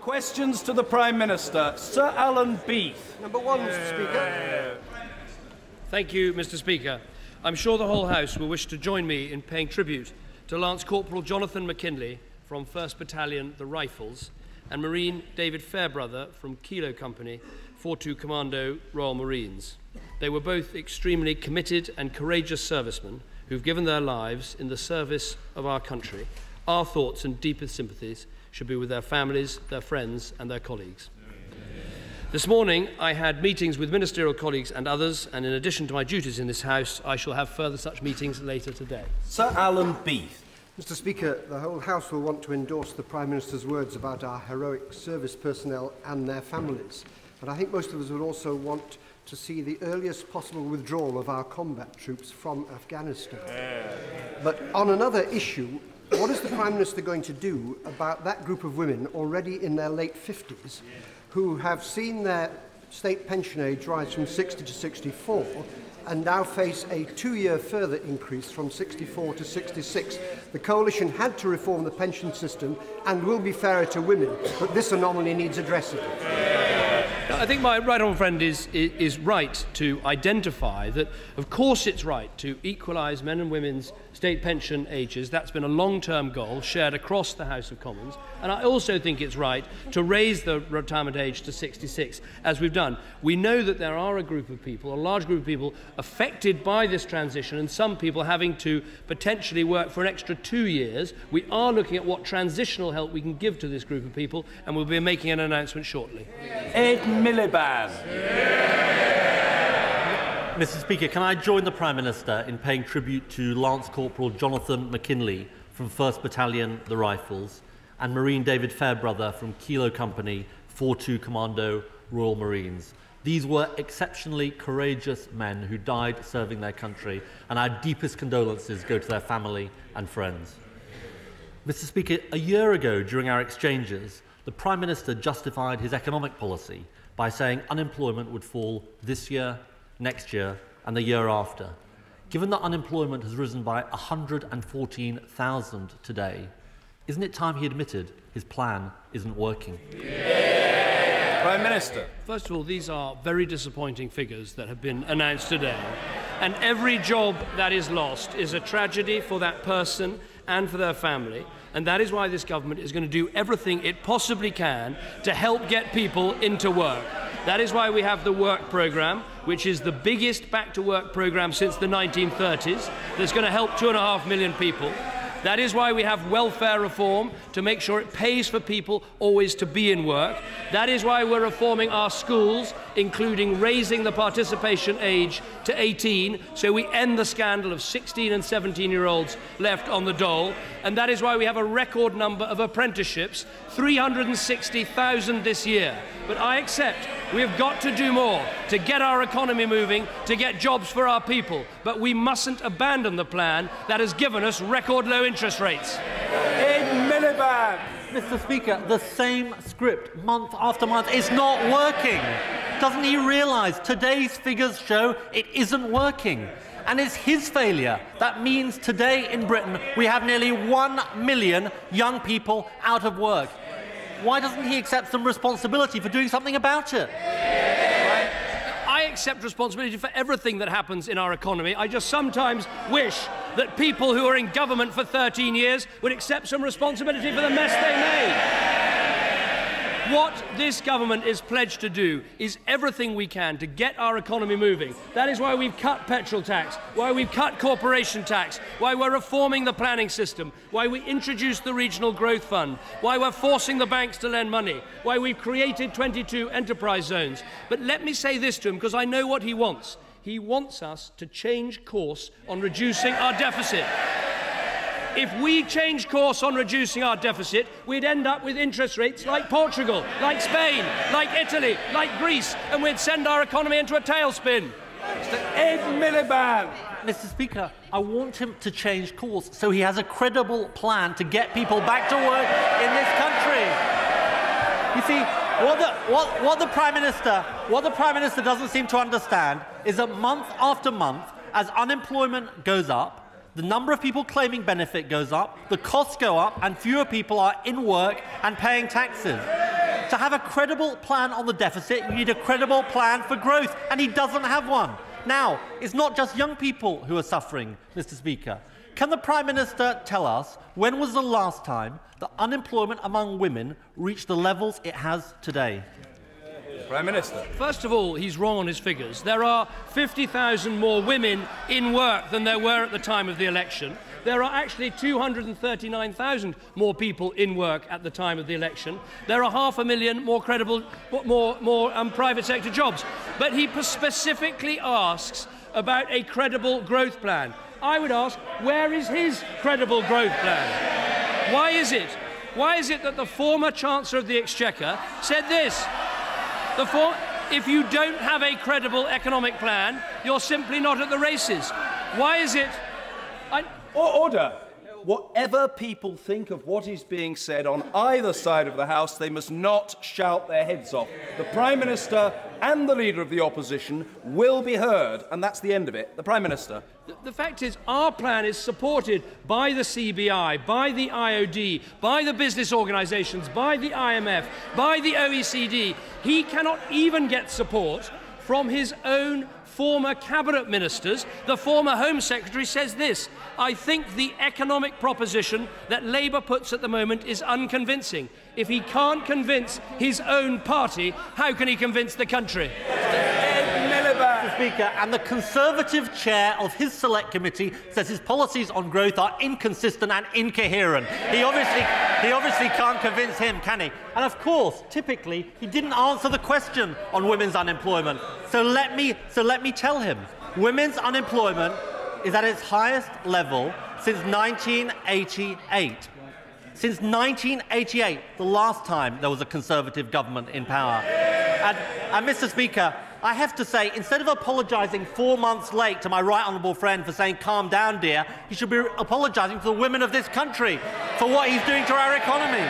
Questions to the Prime Minister. Sir Alan Beath. Number 1, Mr. Speaker. Thank you, Mr. Speaker. I'm sure the whole House will wish to join me in paying tribute to Lance Corporal Jonathan McKinley from 1st Battalion, the Rifles, and Marine David Fairbrother from Kilo Company, 42 Commando, Royal Marines. They were both extremely committed and courageous servicemen who've given their lives in the service of our country. Our thoughts and deepest sympathies should be with their families, their friends and their colleagues. This morning I had meetings with ministerial colleagues and others, and in addition to my duties in this House, I shall have further such meetings later today. Sir Alan Beath. Mr. Speaker, the whole House will want to endorse the Prime Minister's words about our heroic service personnel and their families. But I think most of us would also want to see the earliest possible withdrawal of our combat troops from Afghanistan. But on another issue, what is the Prime Minister going to do about that group of women already in their late 50s who have seen their state pension age rise from 60 to 64 and now face a 2-year further increase from 64 to 66? The Coalition had to reform the pension system and will be fairer to women, but this anomaly needs addressing. I think my right honourable friend is right to identify that, of course, it's right to equalise men and women's state pension ages. That's been a long-term goal shared across the House of Commons. And I also think it's right to raise the retirement age to 66, as we've done. We know that there are a group of people, a large group of people, affected by this transition, and some people having to potentially work for an extra 2 years. We are looking at what transitional help we can give to this group of people, and we'll be making an announcement shortly. Ed Miliband. Mr. Speaker, can I join the Prime Minister in paying tribute to Lance Corporal Jonathan McKinley from 1st Battalion, the Rifles, and Marine David Fairbrother from Kilo Company, 42 Commando, Royal Marines. These were exceptionally courageous men who died serving their country, and our deepest condolences go to their family and friends. Mr. Speaker, a year ago during our exchanges, the Prime Minister justified his economic policy by saying unemployment would fall this year, next year and the year after. Given that unemployment has risen by 114,000 today, isn't it time he admitted his plan isn't working? Prime Minister. First of all, these are very disappointing figures that have been announced today. And every job that is lost is a tragedy for that person and for their family. And that is why this government is going to do everything it possibly can to help get people into work. That is why we have the work programme, which is the biggest back-to-work programme since the 1930s, that's going to help 2.5 million people. That is why we have welfare reform, to make sure it pays for people always to be in work. That is why we're reforming our schools, including raising the participation age to 18, so we end the scandal of 16 and 17-year-olds left on the dole. And that is why we have a record number of apprenticeships, 360,000 this year. But I accept we have got to do more to get our economy moving, to get jobs for our people. But we mustn't abandon the plan that has given us record low interest rates. Ed Miliband. Mr. Speaker, the same script month after month is not working. Doesn't he realise today's figures show it isn't working? And it's his failure that means today in Britain we have nearly 1 million young people out of work. Why doesn't he accept some responsibility for doing something about it? I accept responsibility for everything that happens in our economy. I just sometimes wish that people who are in government for 13 years would accept some responsibility for the mess they made. What this government is pledged to do is everything we can to get our economy moving. That is why we've cut petrol tax, why we've cut corporation tax, why we're reforming the planning system, why we introduced the Regional Growth Fund, why we're forcing the banks to lend money, why we've created 22 enterprise zones. But let me say this to him, because I know what he wants. He wants us to change course on reducing our deficit. If we change course on reducing our deficit, we'd end up with interest rates like Portugal, like Spain, like Italy, like Greece, and we'd send our economy into a tailspin. Mr. Ed Miliband. Mr. Speaker, I want him to change course so he has a credible plan to get people back to work in this country. You see, what the Prime Minister doesn't seem to understand is that month after month, as unemployment goes up, the number of people claiming benefit goes up, the costs go up, and fewer people are in work and paying taxes. To have a credible plan on the deficit, you need a credible plan for growth, and he doesn't have one. Now, it's not just young people who are suffering, Mr. Speaker. Can the Prime Minister tell us when was the last time that unemployment among women reached the levels it has today? Prime Minister. First of all, he's wrong on his figures. There are 50,000 more women in work than there were at the time of the election. There are actually 239,000 more people in work at the time of the election. There are 500,000 more credible, private sector jobs. But he specifically asks about a credible growth plan. I would ask, where is his credible growth plan? Why is it? Why is it that the former Chancellor of the Exchequer said this? If you don't have a credible economic plan, you're simply not at the races. Why is it? Order. Whatever people think of what is being said on either side of the House, they must not shout their heads off. The Prime Minister and the Leader of the Opposition will be heard, and that's the end of it. The Prime Minister. The fact is, our plan is supported by the CBI, by the IOD, by the business organisations, by the IMF, by the OECD. He cannot even get support from his own former cabinet ministers. The former Home Secretary says this: I think the economic proposition that Labour puts at the moment is unconvincing. If he can't convince his own party, how can he convince the country? Mr. Speaker, and the Conservative chair of his Select Committee says his policies on growth are inconsistent and incoherent. He obviously can't convince him, can he? And of course, typically, he didn't answer the question on women's unemployment. So let me tell him, women's unemployment is at its highest level since 1988. Since 1988, the last time there was a Conservative government in power. And Mr. Speaker, I have to say, instead of apologising 4 months late to my right honourable friend for saying, calm down, dear, he should be apologising to the women of this country for what he's doing to our economy.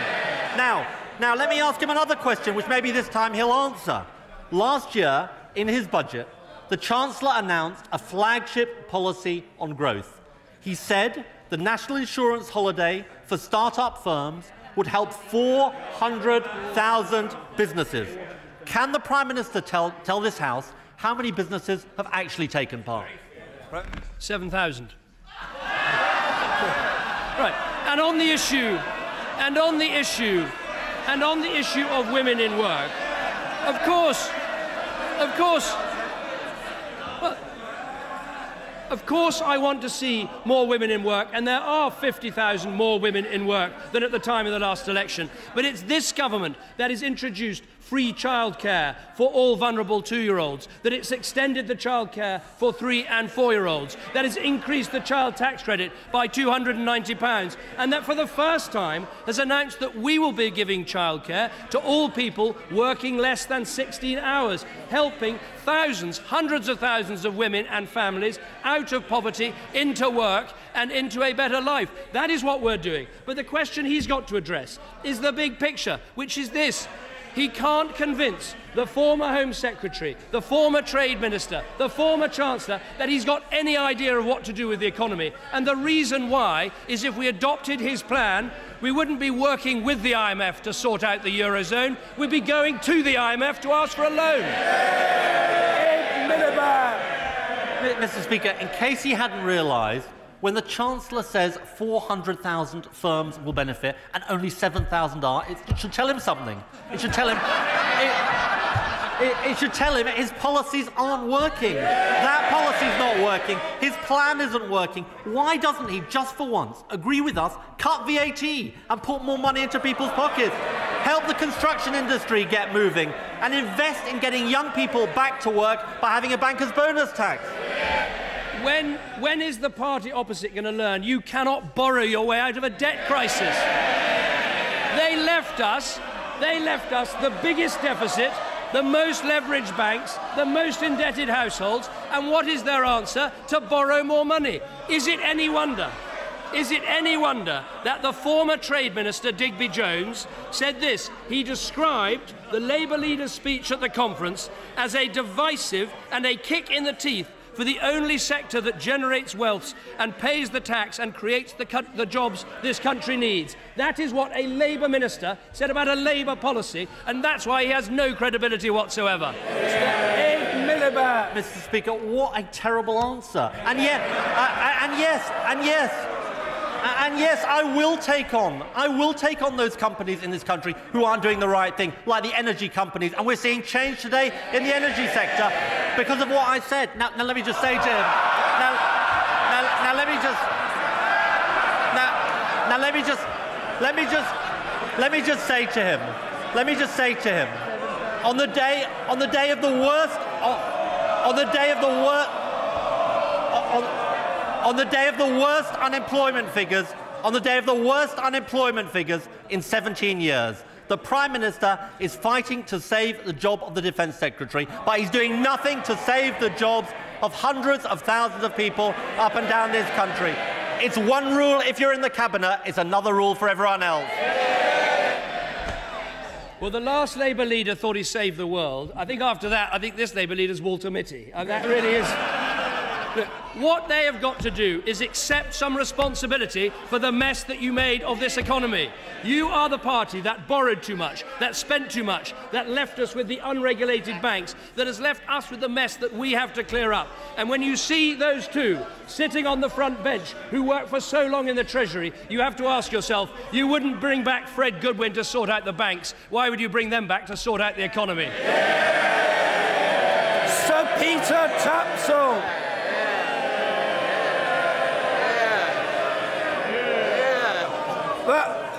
Now, let me ask him another question, which maybe this time he'll answer. Last year, in his budget, the Chancellor announced a flagship policy on growth. He said the national insurance holiday for start-up firms would help 400,000 businesses. Can the Prime Minister tell this House how many businesses have actually taken part? 7,000. Right. And on the issue of women in work, of course, I want to see more women in work, and there are 50,000 more women in work than at the time of the last election. But it's this government that has introduced free childcare for all vulnerable 2-year-olds, that it's extended the childcare for 3- and 4-year-olds, that has increased the child tax credit by £290, and that for the first time has announced that we will be giving childcare to all people working less than 16 hours, helping thousands, hundreds of thousands of women and families out of poverty into work and into a better life. That is what we're doing. But the question he's got to address is the big picture, which is this. He can't convince the former Home Secretary, the former Trade Minister, the former Chancellor that he's got any idea of what to do with the economy. And the reason why is if we adopted his plan, we wouldn't be working with the IMF to sort out the Eurozone. We'd be going to the IMF to ask for a loan. Mr. Speaker, in case he hadn't realised, when the Chancellor says 400,000 firms will benefit and only 7,000 are, it should tell him something. It should tell him. It should tell him his policies aren't working. That policy's not working. His plan isn't working. Why doesn't he, just for once, agree with us, cut VAT and put more money into people's pockets, help the construction industry get moving, and invest in getting young people back to work by having a banker's bonus tax? When is the party opposite going to learn you cannot borrow your way out of a debt crisis? They left us the biggest deficit, the most leveraged banks, the most indebted households, and what is their answer? To borrow more money. Is it any wonder? Is it any wonder that the former Trade Minister, Digby Jones, said this? He described the Labour leader's speech at the conference as a divisive and a kick in the teeth for the only sector that generates wealth and pays the tax and creates the jobs this country needs. That is what a Labour minister said about a Labour policy, and that's why he has no credibility whatsoever. Miliband. Mr. Speaker, what a terrible answer. And yes, I will take on those companies in this country who aren't doing the right thing, like the energy companies. And we're seeing change today in the energy sector because of what I said. Now let me just say to him. Let me just say to him. On the day of the worst unemployment figures in 17 years. The Prime Minister is fighting to save the job of the Defence Secretary, but he's doing nothing to save the jobs of hundreds of thousands of people up and down this country. It's one rule if you're in the Cabinet, it's another rule for everyone else. Well, the last Labour leader thought he saved the world. I think after that, this Labour leader is Walter Mitty. And that really is... Look, what they have got to do is accept some responsibility for the mess that you made of this economy. You are the party that borrowed too much, that spent too much, that left us with the unregulated banks, that has left us with the mess that we have to clear up. And when you see those two sitting on the front bench who worked for so long in the Treasury, you have to ask yourself, you wouldn't bring back Fred Goodwin to sort out the banks. Why would you bring them back to sort out the economy? Sir Peter Tapsell.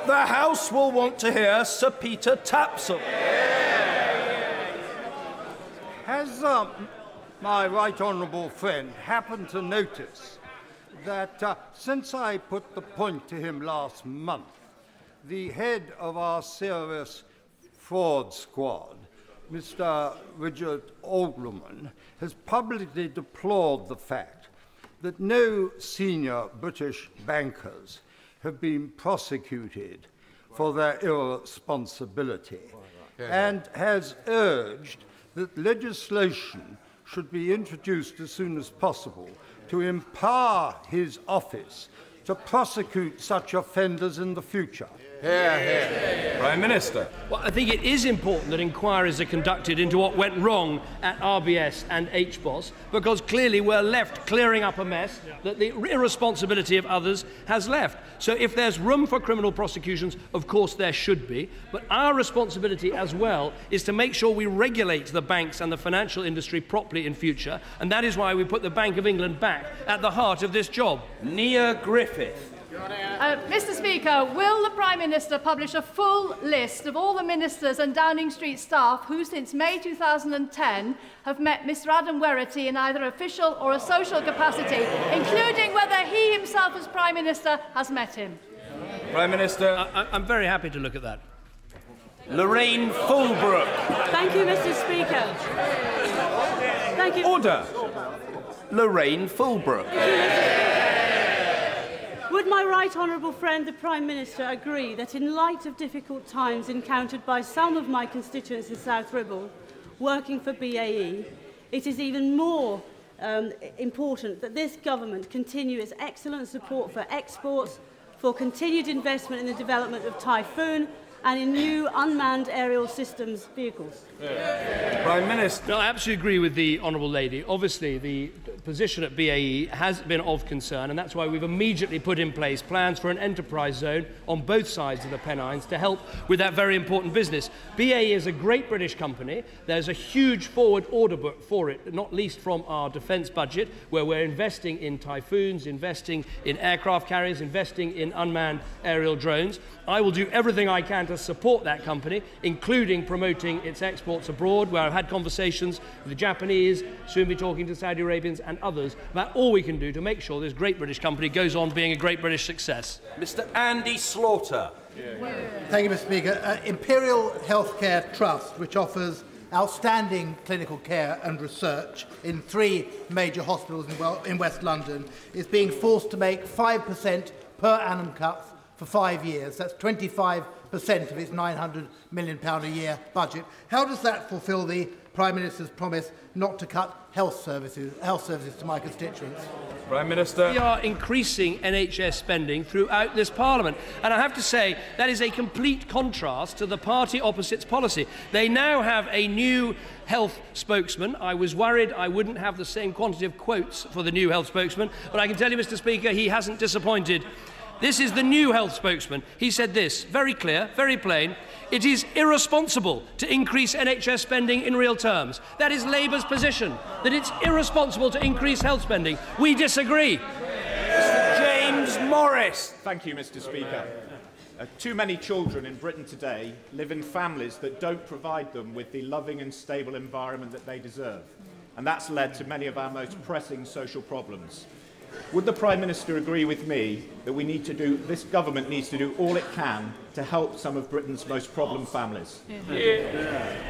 The House will want to hear Sir Peter Tapsell. Has my right honourable friend happened to notice that since I put the point to him last month, the head of our serious fraud squad, Mr. Richard Alderman, has publicly deplored the fact that no senior British bankers have been prosecuted for their irresponsibility and has urged that legislation should be introduced as soon as possible to empower his office to prosecute such offenders in the future. Prime Minister. Well, I think it is important that inquiries are conducted into what went wrong at RBS and HBOS, because clearly we're left clearing up a mess that the irresponsibility of others has left. So if there's room for criminal prosecutions, of course there should be, but our responsibility as well is to make sure we regulate the banks and the financial industry properly in future, and that is why we put the Bank of England back at the heart of this job. Nia Griffith. Mr. Speaker, will the Prime Minister publish a full list of all the ministers and Downing Street staff who, since May 2010, have met Mr. Adam Werrity in either official or a social capacity, including whether he himself as Prime Minister has met him? Prime Minister. I'm very happy to look at that. Lorraine Fulbrook. Thank you, Mr. Speaker. Thank you. Order. Lorraine Fulbrook. Would my right honourable friend, the Prime Minister, agree that in light of difficult times encountered by some of my constituents in South Ribble working for BAE, it is even more important that this government continue its excellent support for exports, for continued investment in the development of Typhoon and in new unmanned aerial systems vehicles? Prime Minister. No, I absolutely agree with the Honourable Lady. Obviously, the position at BAE has been of concern, and that's why we've immediately put in place plans for an enterprise zone on both sides of the Pennines to help with that very important business. BAE is a great British company. There's a huge forward order book for it, not least from our defence budget, where we're investing in Typhoons, investing in aircraft carriers, investing in unmanned aerial drones. I will do everything I can to support that company, including promoting its exports abroad, where I've had conversations with the Japanese, soon be talking to Saudi Arabians and others about all we can do to make sure this great British company goes on being a great British success. Mr. Andy Slaughter. Thank you, Mr. Speaker. Imperial Healthcare Trust, which offers outstanding clinical care and research in 3 major hospitals in West London, is being forced to make 5% per annum cuts for 5 years. That's 25% of its £900 million a year budget. How does that fulfil the Prime Minister's promise not to cut health services to my constituents? Prime Minister. We are increasing NHS spending throughout this Parliament. And I have to say, that is a complete contrast to the party opposite's policy. They now have a new health spokesman. I was worried I wouldn't have the same quantity of quotes for the new health spokesman, but I can tell you, Mr. Speaker, he hasn't disappointed. This is the new health spokesman. He said this, very clear, very plain. It is irresponsible to increase NHS spending in real terms. That is Labour's position, that it's irresponsible to increase health spending. We disagree. Mr. James Morris. Thank you, Mr. Speaker. Too many children in Britain today live in families that don't provide them with the loving and stable environment that they deserve. And that's led to many of our most pressing social problems. Would the Prime Minister agree with me that this government needs to do all it can to help some of Britain's most problem families?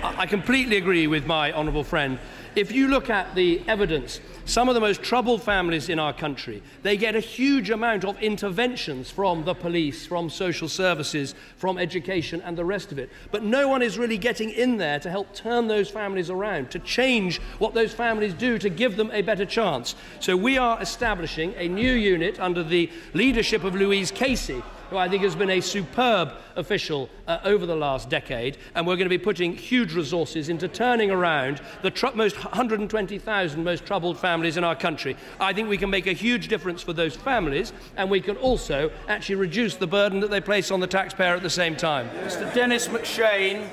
I completely agree with my honourable friend. If you look at the evidence, some of the most troubled families in our country, they get a huge amount of interventions from the police, from social services, from education and the rest of it. But no one is really getting in there to help turn those families around, to change what those families do, to give them a better chance. So we are establishing a new unit under the leadership of Louise Casey, who I think has been a superb official over the last decade, and we're going to be putting huge resources into turning around the most 120,000 most troubled families in our country. I think we can make a huge difference for those families, and we can also actually reduce the burden that they place on the taxpayer at the same time. Mr. Dennis McShane.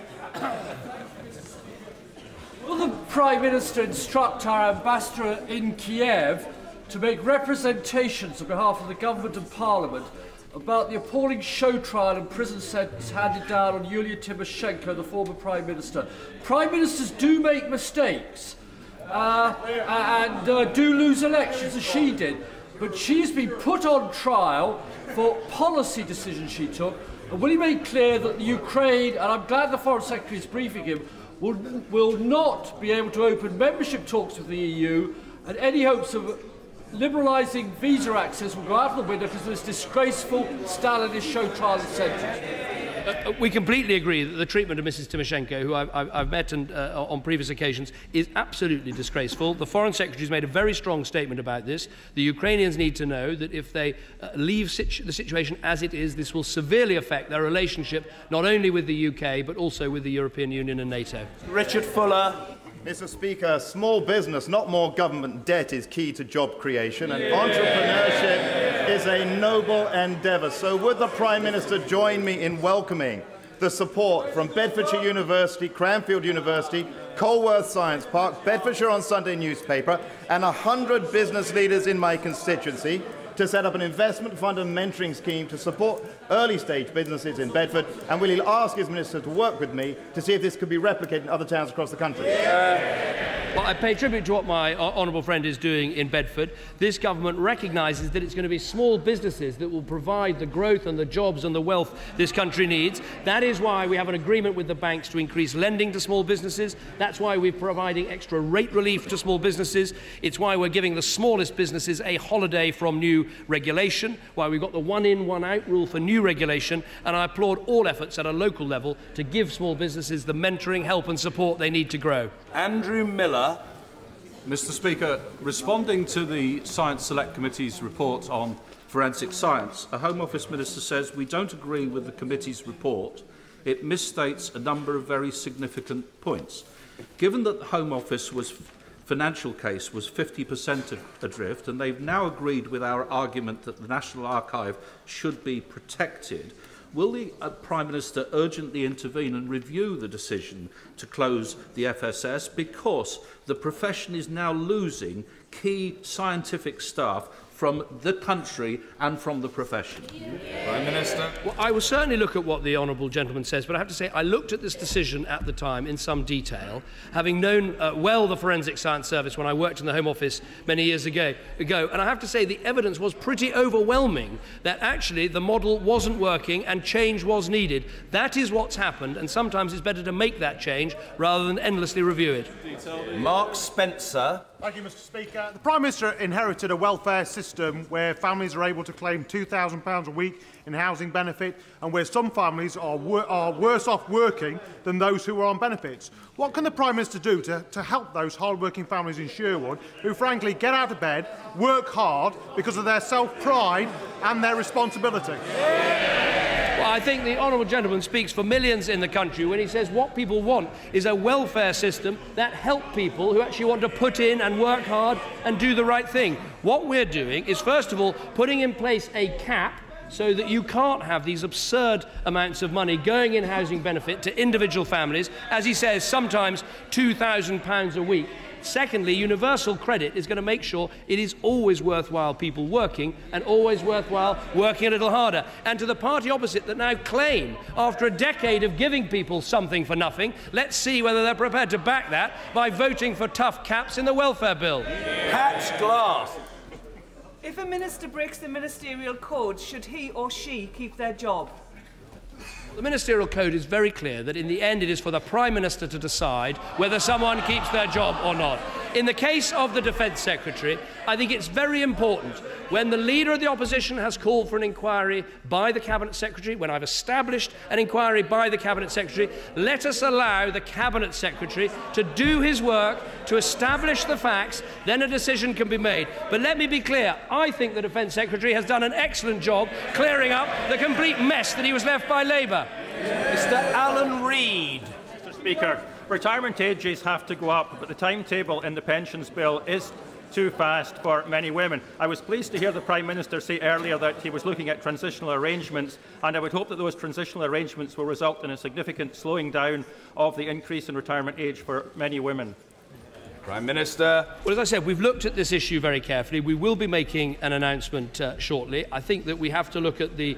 Will the Prime Minister instruct our ambassador in Kiev to make representations on behalf of the government and Parliament about the appalling show trial and prison sentence handed down on Yulia Tymoshenko, the former Prime Minister? Prime Ministers do make mistakes and do lose elections, as she did, but she's been put on trial for policy decisions she took. And will he make clear that the Ukraine, and I'm glad the Foreign Secretary is briefing him, will not be able to open membership talks with the EU, and any hopes of liberalising visa access will go out of the window because of this disgraceful Stalinist show trial and sentence? We completely agree that the treatment of Mrs. Tymoshenko, who I've met on previous occasions, is absolutely disgraceful. The Foreign Secretary has made a very strong statement about this. The Ukrainians need to know that if they leave the situation as it is, this will severely affect their relationship not only with the UK but also with the European Union and NATO. Richard Fuller. Mr. Speaker, small business, not more government debt, is key to job creation, and entrepreneurship is a noble endeavour. So would the Prime Minister join me in welcoming the support from Bedfordshire University, Cranfield University, Colworth Science Park, Bedfordshire on Sunday newspaper, and 100 business leaders in my constituency to set up an investment fund and mentoring scheme to support early-stage businesses in Bedford, and will he ask his minister to work with me to see if this could be replicated in other towns across the country? Well, I pay tribute to what my honourable friend is doing in Bedford. This government recognises that it's going to be small businesses that will provide the growth and the jobs and the wealth this country needs. That is why we have an agreement with the banks to increase lending to small businesses. That's why we're providing extra rate relief to small businesses. It's why we're giving the smallest businesses a holiday from new regulation, why we've got the one-in, one-out rule for new regulation, and I applaud all efforts at a local level to give small businesses the mentoring, help and support they need to grow. Andrew Miller. Mr. Speaker, responding to the Science Select Committee's report on forensic science, a Home Office Minister says we don't agree with the committee's report. It misstates a number of very significant points. Given that the Home Office financial case was 50% adrift, and they've now agreed with our argument that the National Archive should be protected, will the Prime Minister urgently intervene and review the decision to close the FSS, because the profession is now losing key scientific staff from the country and from the profession? Prime Minister. Well, I will certainly look at what the honourable gentleman says, but I have to say I looked at this decision at the time in some detail, having known well the Forensic Science Service when I worked in the Home Office many years ago, and I have to say the evidence was pretty overwhelming that actually the model wasn't working and change was needed. That is what's happened, and sometimes it's better to make that change rather than endlessly review it. Mark Spencer. Thank you, Mr. Speaker. The Prime Minister inherited a welfare system where families are able to claim £2,000 a week in housing benefit and where some families are worse off working than those who are on benefits. What can the Prime Minister do to help those hard-working families in Sherwood who, frankly, get out of bed, work hard because of their self-pride and their responsibility? Well, I think the honourable gentleman speaks for millions in the country when he says what people want is a welfare system that helps people who actually want to put in and work hard and do the right thing. What we're doing is, first of all, putting in place a cap so that you can't have these absurd amounts of money going in housing benefit to individual families, as he says, sometimes £2,000 a week. Secondly, universal credit is going to make sure it is always worthwhile people working and always worthwhile working a little harder. And to the party opposite that now claim, after a decade of giving people something for nothing, let's see whether they're prepared to back that by voting for tough caps in the welfare bill. Patch Glass. If a minister breaks the ministerial code, should he or she keep their job? The ministerial code is very clear that in the end it is for the Prime Minister to decide whether someone keeps their job or not. In the case of the Defence Secretary, I think it's very important when the Leader of the Opposition has called for an inquiry by the Cabinet Secretary, when I've established an inquiry by the Cabinet Secretary, let us allow the Cabinet Secretary to do his work, to establish the facts, then a decision can be made. But let me be clear, I think the Defence Secretary has done an excellent job clearing up the complete mess that he was left by Labour. Mr. Alan Reid. Mr. Speaker, retirement ages have to go up, but the timetable in the pensions bill is too fast for many women. I was pleased to hear the Prime Minister say earlier that he was looking at transitional arrangements, and I would hope that those transitional arrangements will result in a significant slowing down of the increase in retirement age for many women. Prime Minister. Well, as I said, we've looked at this issue very carefully. We will be making an announcement shortly. I think that we have to look at the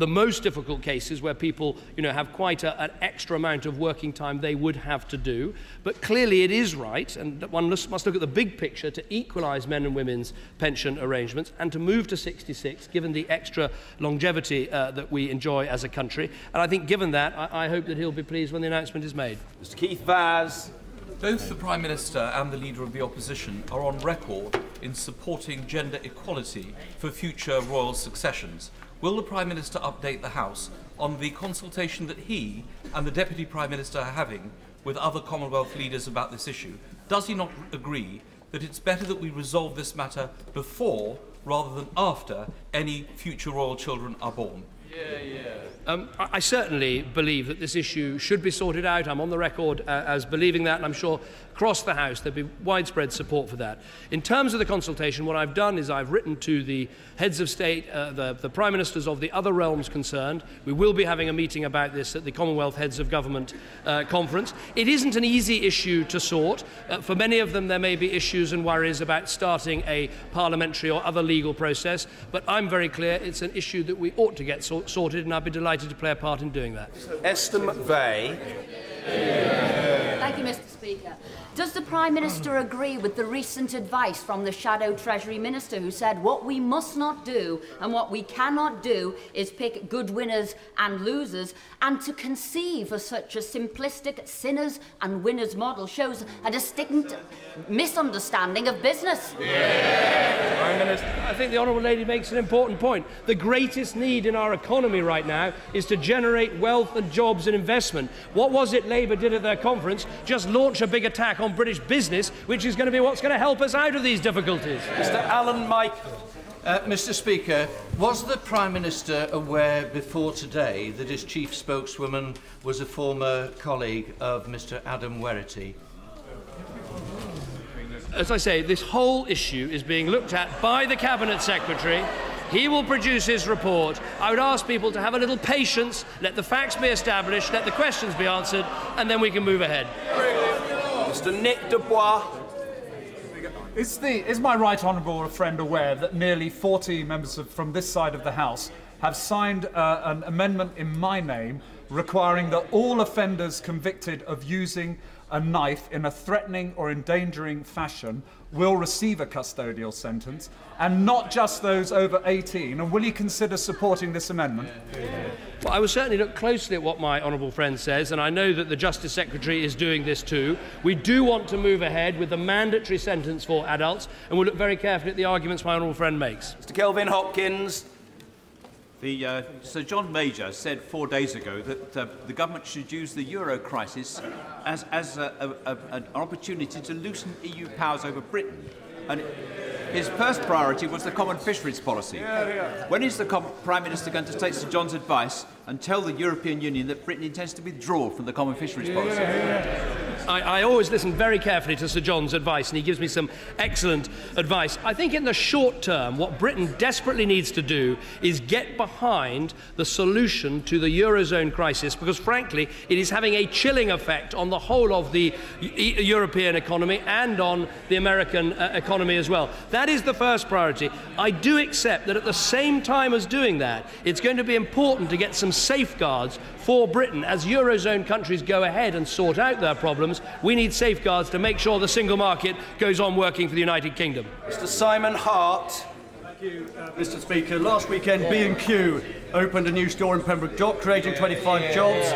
most difficult cases where people, have quite an extra amount of working time they would have to do. But clearly it is right, and one must look at the big picture to equalise men and women's pension arrangements and to move to 66, given the extra longevity that we enjoy as a country. And I think given that, I hope that he'll be pleased when the announcement is made. Mr. Keith Vaz. Both the Prime Minister and the Leader of the Opposition are on record in supporting gender equality for future royal successions. Will the Prime Minister update the House on the consultation that he and the Deputy Prime Minister are having with other Commonwealth leaders about this issue? Does he not agree that it's better that we resolve this matter before rather than after any future royal children are born? I certainly believe that this issue should be sorted out. I'm on the record as believing that, and I'm sure across the House there'll be widespread support for that. In terms of the consultation, what I've done is I've written to the heads of state, the Prime Ministers of the other realms concerned. We will be having a meeting about this at the Commonwealth Heads of Government conference. It isn't an easy issue to sort. For many of them there may be issues and worries about starting a parliamentary or other legal process, but I'm very clear it's an issue that we ought to get sorted, and I'd be delighted to play a part in doing that. Esther McVeigh. Thank you, Mr. Speaker. Does the Prime Minister agree with the recent advice from the Shadow Treasury Minister, who said what we must not do and what we cannot do is pick good winners and losers, and to conceive of such a simplistic sinners and winners model shows a distinct misunderstanding of business? Prime Minister. I think the Honourable Lady makes an important point. The greatest need in our economy right now is to generate wealth and jobs and investment. What was it Labour did at their conference? Just launch a big attack on British business, which is going to be what's going to help us out of these difficulties. Mr. Alan Michael. Mr. Speaker, was the Prime Minister aware before today that his chief spokeswoman was a former colleague of Mr. Adam Werrity? As I say, this whole issue is being looked at by the Cabinet Secretary. He will produce his report. I would ask people to have a little patience, let the facts be established, let the questions be answered, and then we can move ahead. Mr. Nick Dubois. Is my right honourable friend aware that nearly 40 members from this side of the House have signed an amendment in my name requiring that all offenders convicted of using a knife in a threatening or endangering fashion will receive a custodial sentence, and not just those over 18? And will you consider supporting this amendment? Well, I will certainly look closely at what my honourable friend says, and I know that the Justice Secretary is doing this too. We do want to move ahead with the mandatory sentence for adults, and we'll look very carefully at the arguments my honourable friend makes. Mr. Kelvin Hopkins. Sir John Major said 4 days ago that the government should use the euro crisis as an opportunity to loosen EU powers over Britain. And his first priority was the common fisheries policy. When is the Prime Minister going to take Sir John's advice and tell the European Union that Britain intends to withdraw from the common fisheries policy? I always listen very carefully to Sir John's advice, and he gives me some excellent advice. I think in the short term, what Britain desperately needs to do is get behind the solution to the Eurozone crisis, because frankly, it is having a chilling effect on the whole of the European economy and on the American economy as well. That is the first priority. I do accept that at the same time as doing that, it's going to be important to get some safeguards for Britain. As Eurozone countries go ahead and sort out their problems, we need safeguards to make sure the single market goes on working for the United Kingdom. Mr. Simon Hart. Thank you, Mr. Speaker. Last weekend, B&Q opened a new store in Pembroke Dock, creating 25 jobs.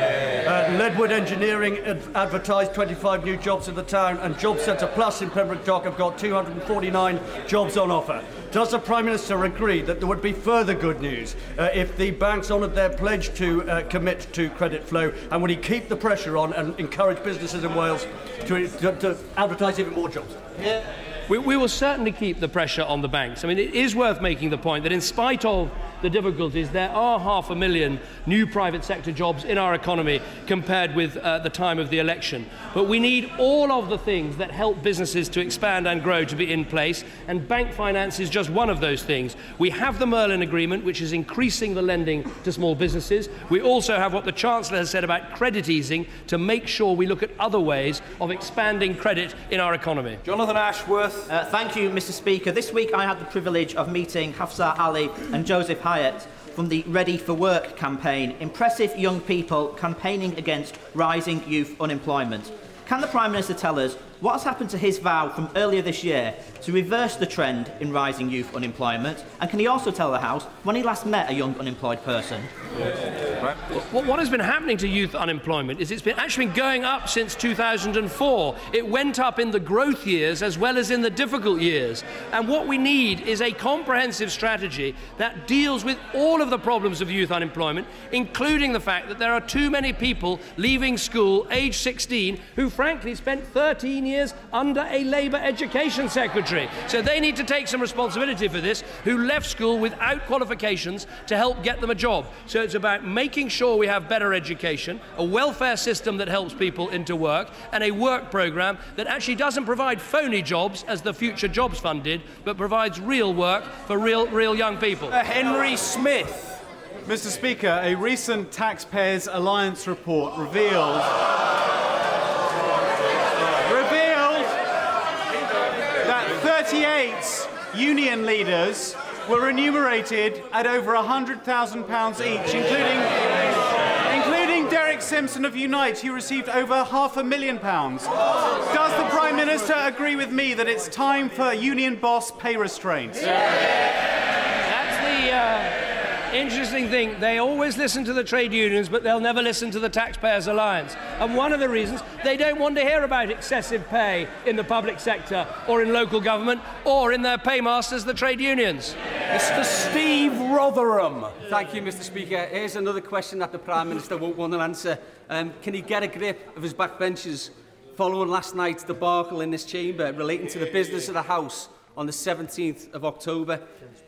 Leadwood Engineering advertised 25 new jobs in the town, and Job Centre Plus in Pembroke Dock have got 249 jobs on offer. Does the Prime Minister agree that there would be further good news if the banks honoured their pledge to commit to credit flow, and would he keep the pressure on and encourage businesses in Wales to advertise even more jobs? Yeah. We will certainly keep the pressure on the banks. I mean, it is worth making the point that in spite of the difficulties, there are 500,000 new private sector jobs in our economy compared with the time of the election. But we need all of the things that help businesses to expand and grow to be in place, and bank finance is just one of those things. We have the Merlin Agreement, which is increasing the lending to small businesses. We also have what the Chancellor has said about credit easing to make sure we look at other ways of expanding credit in our economy. Jonathan Ashworth. Thank you, Mr. Speaker. This week I had the privilege of meeting Hafsa Ali and Joseph Hyatt from the Ready for Work campaign. Impressive young people campaigning against rising youth unemployment. Can the Prime Minister tell us what has happened to his vow from earlier this year to reverse the trend in rising youth unemployment? And can he also tell the House when he last met a young unemployed person? What has been happening to youth unemployment is it's actually been going up since 2004. It went up in the growth years as well as in the difficult years. And what we need is a comprehensive strategy that deals with all of the problems of youth unemployment, including the fact that there are too many people leaving school age 16 who frankly spent 13 years under a Labour Education Secretary. So they need to take some responsibility for this, who left school without qualifications to help get them a job. So it's about making sure we have better education, a welfare system that helps people into work, and a work programme that actually doesn't provide phony jobs, as the Future Jobs Fund did, but provides real work for real young people. Henry Smith. Mr. Speaker, a recent Taxpayers Alliance report revealed that 38 union leaders were remunerated at over £100,000 each, including Derek Simpson of Unite, who received over £500,000. Does the Prime Minister agree with me that it's time for union boss pay restraints? That's the interesting thing. They always listen to the trade unions, but they'll never listen to the Taxpayers Alliance. And one of the reasons, they don't want to hear about excessive pay in the public sector or in local government or in their paymasters, the trade unions. Mr. Steve Rotherham. Thank you, Mr. Speaker. Here's another question that the Prime Minister won't want an answer. Can he get a grip of his backbenchers following last night's debacle in this chamber relating to the business of the House on the 17th of October?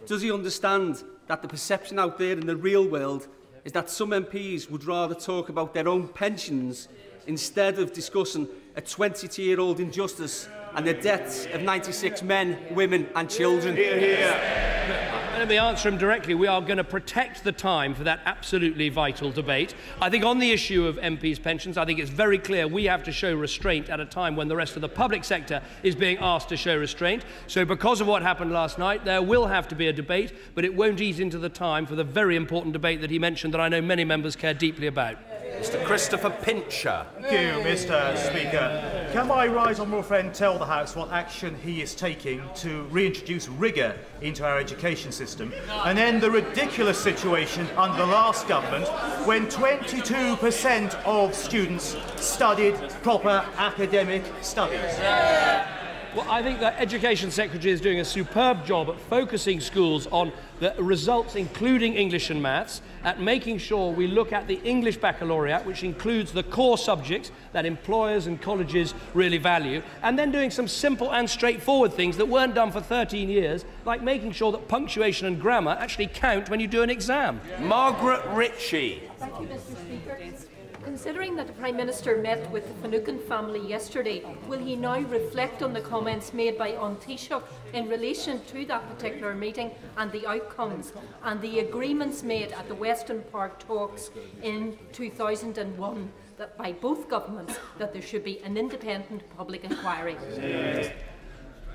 Does he understand that the perception out there in the real world is that some MPs would rather talk about their own pensions instead of discussing a 22-year-old injustice and the deaths of 96 men, women and children? Let me answer him directly. We are going to protect the time for that absolutely vital debate. I think on the issue of MPs' pensions, I think it's very clear we have to show restraint at a time when the rest of the public sector is being asked to show restraint. So because of what happened last night, there will have to be a debate, but it won't eat into the time for the very important debate that he mentioned that I know many members care deeply about. Mr. Christopher Pincher. Thank you, Mr. Speaker. Can my right honourable friend tell the House what action he is taking to reintroduce rigour into our education system and end the ridiculous situation under the last government when 22% of students studied proper academic studies? Well, I think the Education Secretary is doing a superb job at focusing schools on the results, including English and maths, at making sure we look at the English Baccalaureate, which includes the core subjects that employers and colleges really value, and then doing some simple and straightforward things that weren't done for 13 years, like making sure that punctuation and grammar actually count when you do an exam. Margaret Ritchie. Thank you, Mr. Speaker. Considering that the Prime Minister met with the Finucane family yesterday, will he now reflect on the comments made by An Taoiseach in relation to that particular meeting and the outcomes and the agreements made at the Weston Park talks in 2001 that by both governments that there should be an independent public inquiry?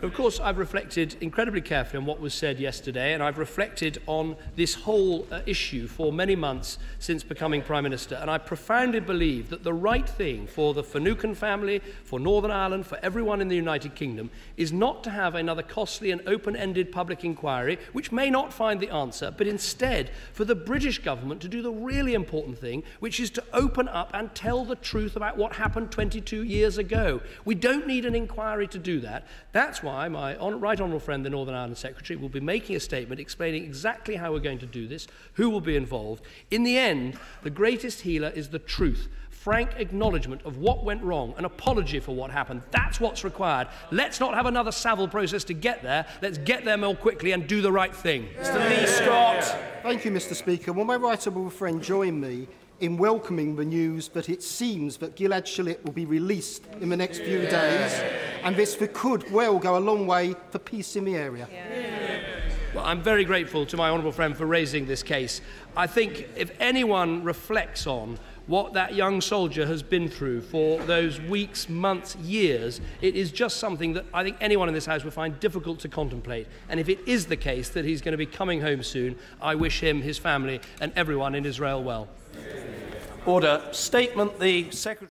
Of course, I've reflected incredibly carefully on what was said yesterday, and I've reflected on this whole issue for many months since becoming Prime Minister, and I profoundly believe that the right thing for the Finucane family, for Northern Ireland, for everyone in the United Kingdom, is not to have another costly and open-ended public inquiry, which may not find the answer, but instead for the British government to do the really important thing, which is to open up and tell the truth about what happened 22 years ago. We don't need an inquiry to do that. That's why my right honourable friend, the Northern Ireland Secretary, will be making a statement explaining exactly how we're going to do this, who will be involved. In the end, the greatest healer is the truth. Frank acknowledgement of what went wrong, an apology for what happened. That's what's required. Let's not have another Savile process to get there. Let's get there more quickly and do the right thing. Mr. Lee Scott. Thank you, Mr. Speaker. Will my right honourable friend join me in welcoming the news that it seems that Gilad Shalit will be released in the next few days, and this could well go a long way for peace in the area? Well, I'm very grateful to my honourable friend for raising this case. I think if anyone reflects on what that young soldier has been through for those weeks, months, years, it is just something that I think anyone in this House would find difficult to contemplate. And if it is the case that he's going to be coming home soon, I wish him, his family and everyone in Israel well. Order. Statement. The Secretary.